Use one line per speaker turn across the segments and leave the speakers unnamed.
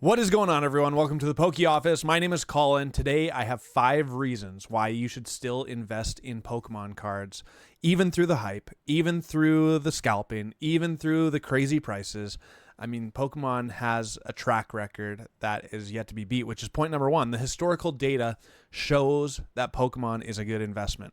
What is going on, everyone? Welcome to the Poke Office. My name is Colin. Today, I have 5 reasons why you should still invest in Pokemon cards, even through the hype, even through the scalping, even through the crazy prices. I mean, Pokemon has a track record that is yet to be beat, which is point number 1. The historical data shows that Pokemon is a good investment.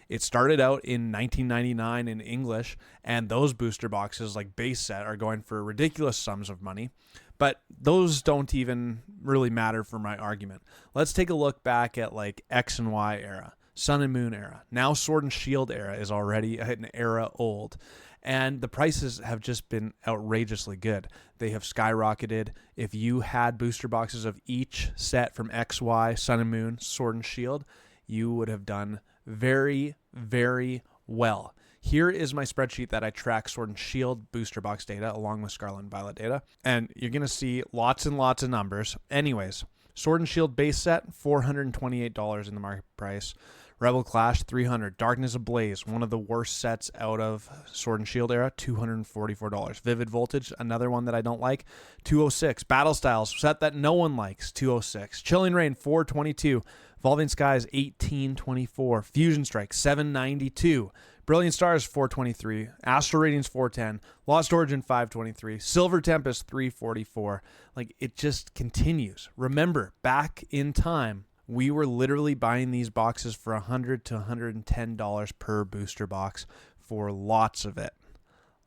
It started out in 1999 in English, and those booster boxes, like base set, are going for ridiculous sums of money. But those don't even really matter for my argument. Let's take a look back at like X and Y era, Sun and Moon era. Now Sword and Shield era is already an era old. And the prices have just been outrageously good. They have skyrocketed. If you had booster boxes of each set from X, Y, Sun and Moon, Sword and Shield, you would have done very, very well. Here is my spreadsheet that I track Sword and Shield booster box data along with Scarlet and Violet data. And you're going to see lots and lots of numbers. Anyways, Sword and Shield base set, $428 in the market price. Rebel Clash, $300. Darkness Ablaze, one of the worst sets out of Sword and Shield era, $244. Vivid Voltage, another one that I don't like, $206. Battle Styles, set that no one likes, $206. Chilling Reign, $422. Evolving Skies, $1824. Fusion Strike, $792. Brilliant Stars, $423. Astral Radiance, $410. Lost Origin, $523. Silver Tempest, $344. Like, it just continues. Remember, back in time, we were literally buying these boxes for $100 to $110 per booster box for lots of it.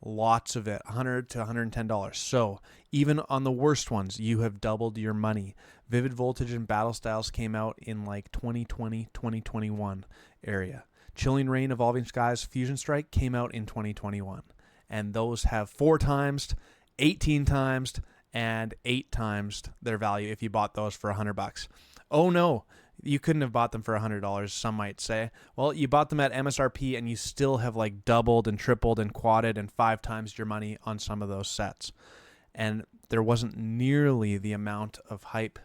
Lots of it, $100 to $110. So even on the worst ones, you have doubled your money. Vivid Voltage and Battle Styles came out in like 2020, 2021 area. Chilling Reign, Evolving Skies, Fusion Strike came out in 2021. And those have 4 times, 18 times, and 8 times their value if you bought those for $100. Oh no, you couldn't have bought them for $100, some might say. Well, you bought them at MSRP and you still have like doubled and tripled and quadded and 5 times your money on some of those sets. And there wasn't nearly the amount of hype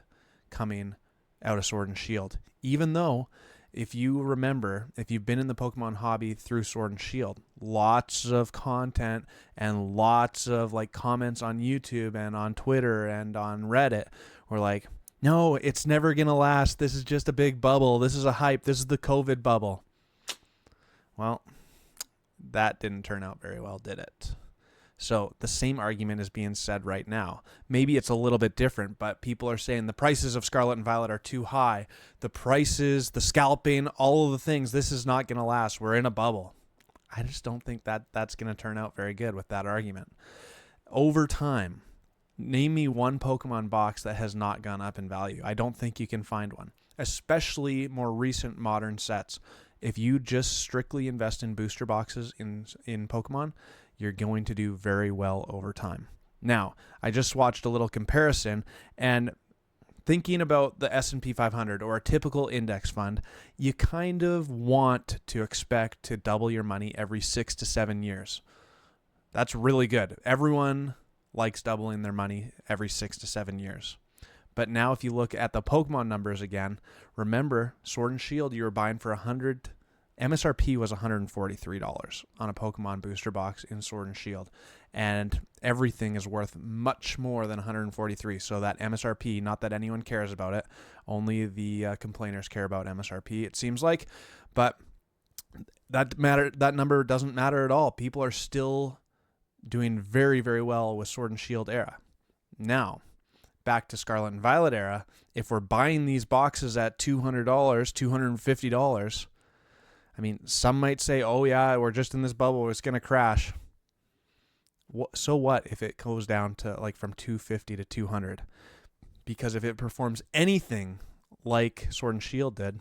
coming out of Sword and Shield. Even though, if you remember, if you've been in the Pokemon hobby through Sword and Shield, lots of content and lots of like comments on YouTube and on Twitter and on Reddit were like, no, it's never going to last. This is just a big bubble. This is a hype. This is the COVID bubble. Well, that didn't turn out very well, did it? So the same argument is being said right now. Maybe it's a little bit different, but people are saying the prices of Scarlet and Violet are too high. The prices, the scalping, all of the things, this is not going to last. We're in a bubble. I just don't think that that's going to turn out very good with that argument. Over time, name me one Pokemon box that has not gone up in value. I don't think you can find one, especially more recent modern sets. If you just strictly invest in booster boxes in Pokemon, you're going to do very well over time. Now, I just watched a little comparison, and thinking about the S&P 500 or a typical index fund, you kind of want to expect to double your money every 6 to 7 years. That's really good. Everyone likes doubling their money every 6 to 7 years. But now if you look at the Pokemon numbers again, remember Sword and Shield, you were buying for $100. MSRP was $143 on a Pokemon booster box in Sword and Shield. And everything is worth much more than $143. So that MSRP, not that anyone cares about it, only the complainers care about MSRP, it seems like. But that number doesn't matter at all. People are still doing very, very well with Sword and Shield era. Now, back to Scarlet and Violet era, if we're buying these boxes at $200, $250, I mean, some might say, oh yeah, we're just in this bubble, it's going to crash. So what if it goes down to like from $250 to $200? Because if it performs anything like Sword and Shield did,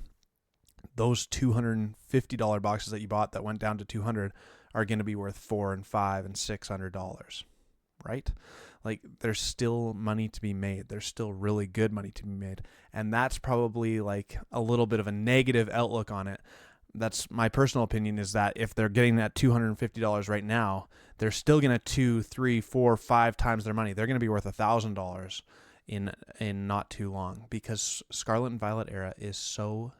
those $250 boxes that you bought that went down to $200 are going to be worth $400 and $500 and $600, right? Like, there's still money to be made. There's still really good money to be made. And that's probably like a little bit of a negative outlook on it. That's my personal opinion, is that if they're getting that $250 right now, they're still going to 2, 3, 4, 5 times their money. They're going to be worth $1,000 in not too long, because Scarlet and Violet era is so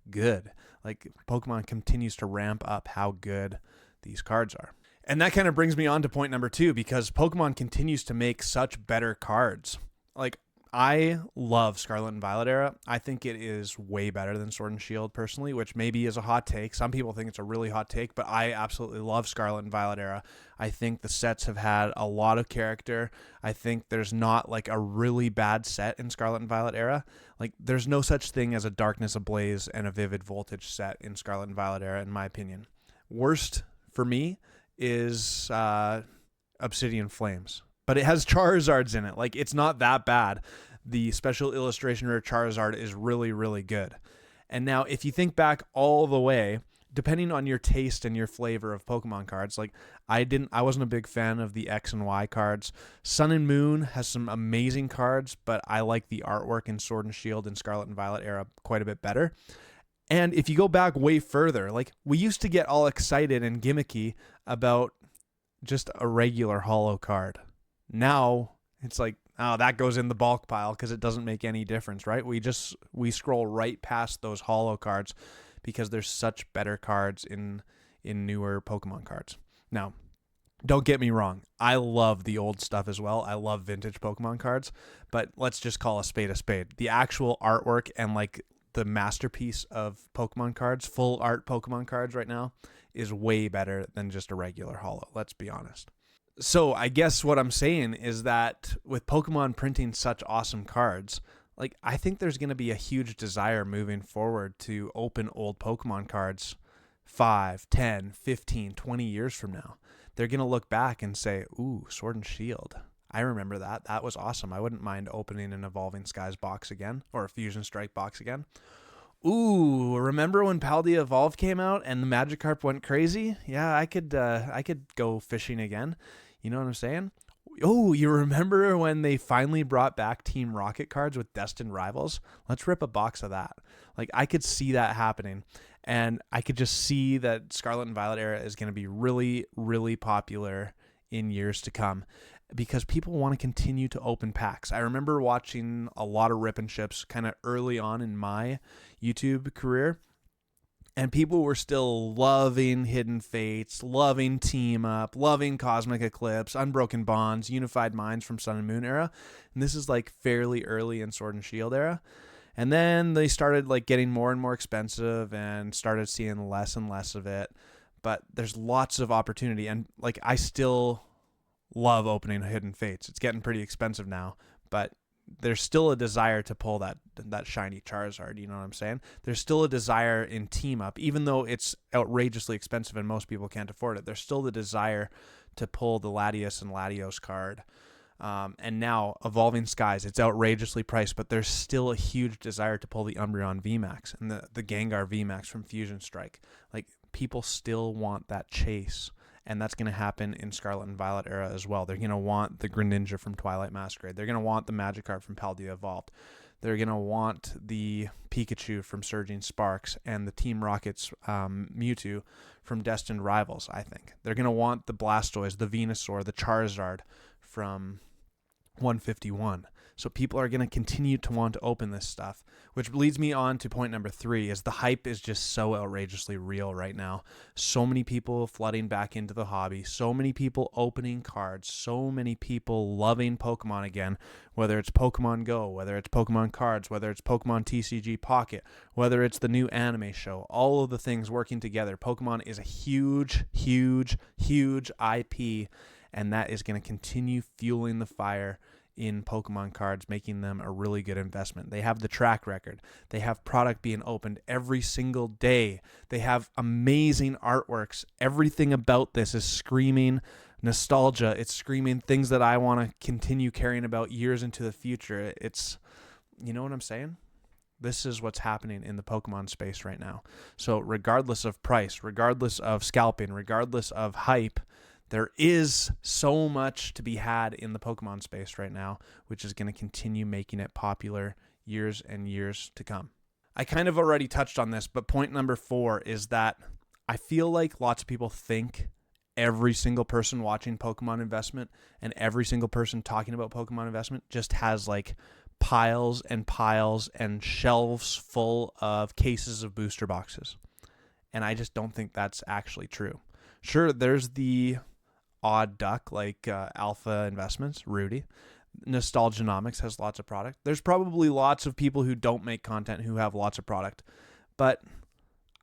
good. Like, Pokemon continues to ramp up how good these cards are. And that kind of brings me on to point number 2, because Pokemon continues to make such better cards. Like, I love Scarlet and Violet era. I think it is way better than Sword and Shield personally, which maybe is a hot take. Some people think it's a really hot take, but I absolutely love Scarlet and Violet era. I think the sets have had a lot of character. I think there's not like a really bad set in Scarlet and Violet era. Like there's no such thing as a Darkness Ablaze and a Vivid Voltage set in Scarlet and Violet era, in my opinion. Worst for me is Obsidian Flames. But it has Charizards in it. Like, it's not that bad. The special illustration rare Charizard is really, really good. And now, if you think back all the way, depending on your taste and your flavor of Pokemon cards, like, I wasn't a big fan of the X and Y cards. Sun and Moon has some amazing cards, but I like the artwork in Sword and Shield and Scarlet and Violet era quite a bit better. And if you go back way further, like, we used to get all excited and gimmicky about just a regular holo card. Now it's like, oh, that goes in the bulk pile because it doesn't make any difference, right? We scroll right past those holo cards because there's such better cards in newer Pokemon cards. Now, don't get me wrong. I love the old stuff as well. I love vintage Pokemon cards, but let's just call a spade a spade. The actual artwork and like the masterpiece of Pokemon cards, full art Pokemon cards right now is way better than just a regular holo. Let's be honest. So I guess what I'm saying is that with Pokemon printing such awesome cards, like I think there's going to be a huge desire moving forward to open old Pokemon cards 5, 10, 15, 20 years from now. They're going to look back and say, ooh, Sword and Shield. I remember that. That was awesome. I wouldn't mind opening an Evolving Skies box again or a Fusion Strike box again. Ooh, remember when Paldea Evolved came out and the Magikarp went crazy? Yeah, I could go fishing again. You know what I'm saying? Oh, you remember when they finally brought back Team Rocket cards with Destined Rivals? Let's rip a box of that. Like, I could see that happening. And I could just see that Scarlet and Violet era is going to be really, really popular in years to come because people want to continue to open packs. I remember watching a lot of Rip and Ships kind of early on in my YouTube career. And people were still loving Hidden Fates, loving Team Up, loving Cosmic Eclipse, Unbroken Bonds, Unified Minds from Sun and Moon era. And this is like fairly early in Sword and Shield era. And then they started like getting more and more expensive and started seeing less and less of it. But there's lots of opportunity. And like I still love opening Hidden Fates. It's getting pretty expensive now. But there's still a desire to pull that shiny Charizard, you know what I'm saying? There's still a desire in Team Up, even though it's outrageously expensive and most people can't afford it. There's still the desire to pull the Latios and Latios card. And now Evolving Skies, it's outrageously priced, but there's still a huge desire to pull the Umbreon VMAX and the Gengar VMAX from Fusion Strike. Like, people still want that chase. And that's going to happen in Scarlet and Violet era as well. They're going to want the Greninja from Twilight Masquerade. They're going to want the Magikarp from Paldea Evolved. They're going to want the Pikachu from Surging Sparks and the Team Rocket's Mewtwo from Destined Rivals, I think. They're going to want the Blastoise, the Venusaur, the Charizard from 151. So people are going to continue to want to open this stuff, which leads me on to point number 3 is the hype is just so outrageously real right now. So many people flooding back into the hobby, so many people opening cards, so many people loving Pokemon again, whether it's Pokemon Go, whether it's Pokemon cards, whether it's Pokemon TCG Pocket, whether it's the new anime show, all of the things working together. Pokemon is a huge, huge, huge IP, and that is going to continue fueling the fire in Pokemon cards, making them a really good investment. They have the track record. They have product being opened every single day. They have amazing artworks. Everything about this is screaming nostalgia. It's screaming things that I want to continue caring about years into the future. It's, you know what I'm saying? This is what's happening in the Pokemon space right now. So regardless of price, regardless of scalping, regardless of hype, there is so much to be had in the Pokemon space right now, which is going to continue making it popular years and years to come. I kind of already touched on this, but point number 4 is that I feel like lots of people think every single person watching Pokemon investment and every single person talking about Pokemon investment just has like piles and piles and shelves full of cases of booster boxes. And I just don't think that's actually true. Sure, there's the odd duck like Alpha Investments, Rudy, Nostalgianomics has lots of product. There's probably lots of people who don't make content who have lots of product. But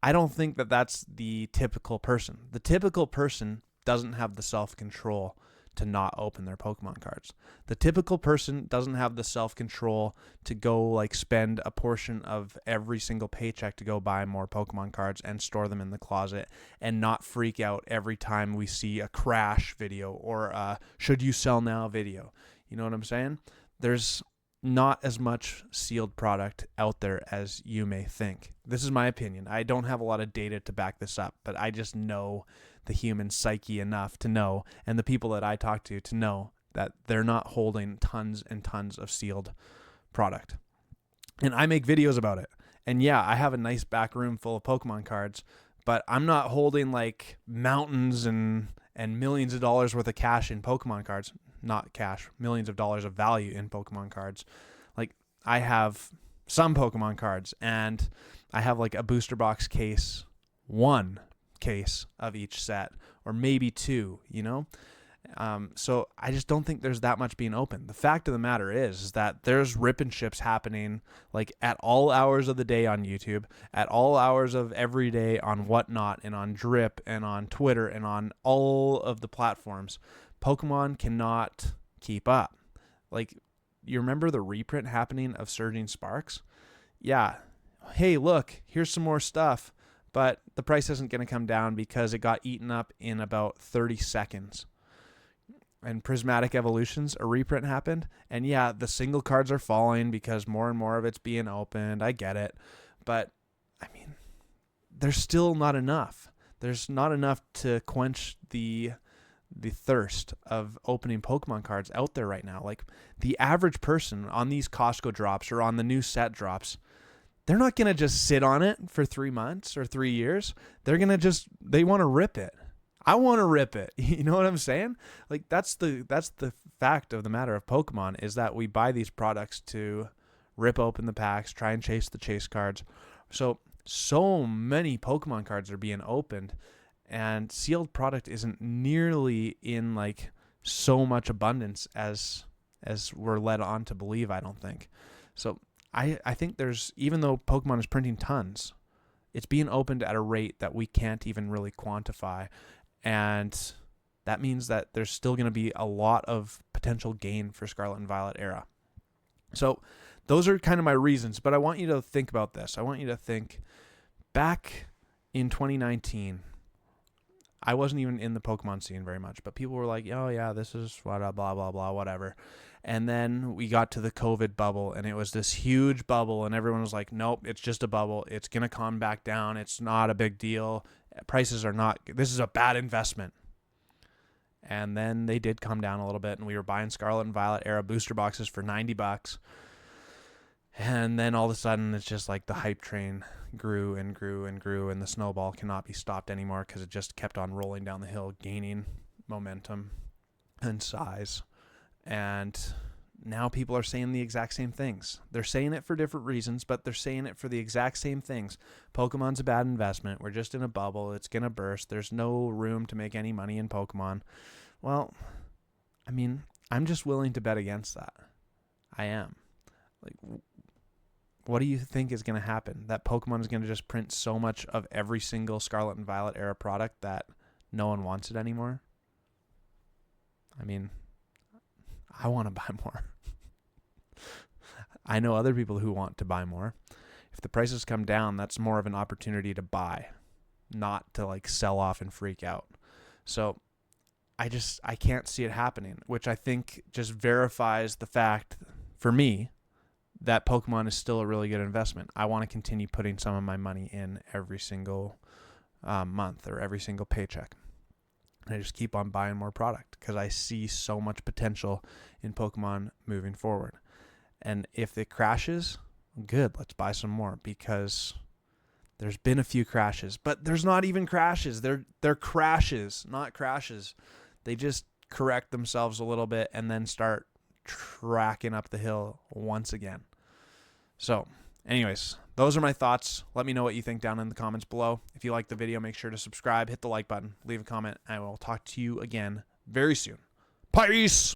I don't think that that's the typical person. The typical person doesn't have the self-control to not open their Pokemon cards. The typical person doesn't have the self-control to go like spend a portion of every single paycheck to go buy more Pokemon cards and store them in the closet and not freak out every time we see a crash video or a should you sell now video. You know what I'm saying? There's not as much sealed product out there as you may think. This is my opinion. I don't have a lot of data to back this up, but I just know the human psyche enough to know, and the people that I talk to know, that they're not holding tons and tons of sealed product. And I make videos about it. And yeah, I have a nice back room full of Pokemon cards, but I'm not holding like mountains and millions of dollars worth of cash in Pokemon cards. Not cash, millions of dollars of value in Pokemon cards. Like, I have some Pokemon cards, and I have like a booster box case, one case of each set, or maybe two, you know? So I just don't think there's that much being open. The fact of the matter is that there's rip and ships happening like at all hours of the day on YouTube, at all hours of every day on Whatnot and on Drip and on Twitter and on all of the platforms. Pokemon cannot keep up. Like, you remember the reprint happening of Surging Sparks? Yeah. Hey, look, here's some more stuff, but the price isn't going to come down because it got eaten up in about 30 seconds. And Prismatic Evolutions, a reprint happened, and yeah, the single cards are falling because more and more of it's being opened. I get it. But, I mean, there's still not enough. There's not enough to quench the thirst of opening Pokemon cards out there right now. Like, the average person on these Costco drops or on the new set drops, they're not going to just sit on it for 3 months or 3 years. They're going to they want to rip it. I want to rip it. You know what I'm saying? Like, that's the fact of the matter of Pokemon, is that we buy these products to rip open the packs, try and chase the chase cards. So many Pokemon cards are being opened, and sealed product isn't nearly in like so much abundance as we're led on to believe, I don't think. So I think there's, even though Pokemon is printing tons, it's being opened at a rate that we can't even really quantify. And that means that there's still going to be a lot of potential gain for Scarlet and Violet era. So those are kind of my reasons, but I want you to think about this. I want you to think back in 2019, I wasn't even in the Pokemon scene very much, but people were like, oh yeah, this is blah, blah, blah, blah, whatever. And then we got to the COVID bubble, and it was this huge bubble, and everyone was like, nope, it's just a bubble. It's going to come back down. It's not a big deal. Prices are not, this is a bad investment. And then they did come down a little bit, and we were buying Scarlet and Violet era booster boxes for $90. And then all of a sudden, it's just like the hype train grew and grew and grew, and the snowball cannot be stopped anymore because it just kept on rolling down the hill, gaining momentum and size. And now people are saying the exact same things. They're saying it for different reasons, but they're saying it for the exact same things. Pokemon's a bad investment. We're just in a bubble. It's going to burst. There's no room to make any money in Pokemon. Well, I mean, I'm just willing to bet against that. I am. Like, what do you think is going to happen? That Pokemon is going to just print so much of every single Scarlet and Violet era product that no one wants it anymore? I mean, I want to buy more. I know other people who want to buy more. If the prices come down, that's more of an opportunity to buy, not to like sell off and freak out. So I can't see it happening, which I think just verifies the fact for me that Pokemon is still a really good investment. I want to continue putting some of my money in every single month or every single paycheck. And I just keep on buying more product because I see so much potential in Pokemon moving forward. And if it crashes, good, let's buy some more, because there's been a few crashes, but there's not even crashes. They're crashes, not crashes. They just correct themselves a little bit and then start tracking up the hill once again. So anyways, those are my thoughts. Let me know what you think down in the comments below. If you like the video, make sure to subscribe, hit the like button, leave a comment. I will talk to you again very soon. Peace!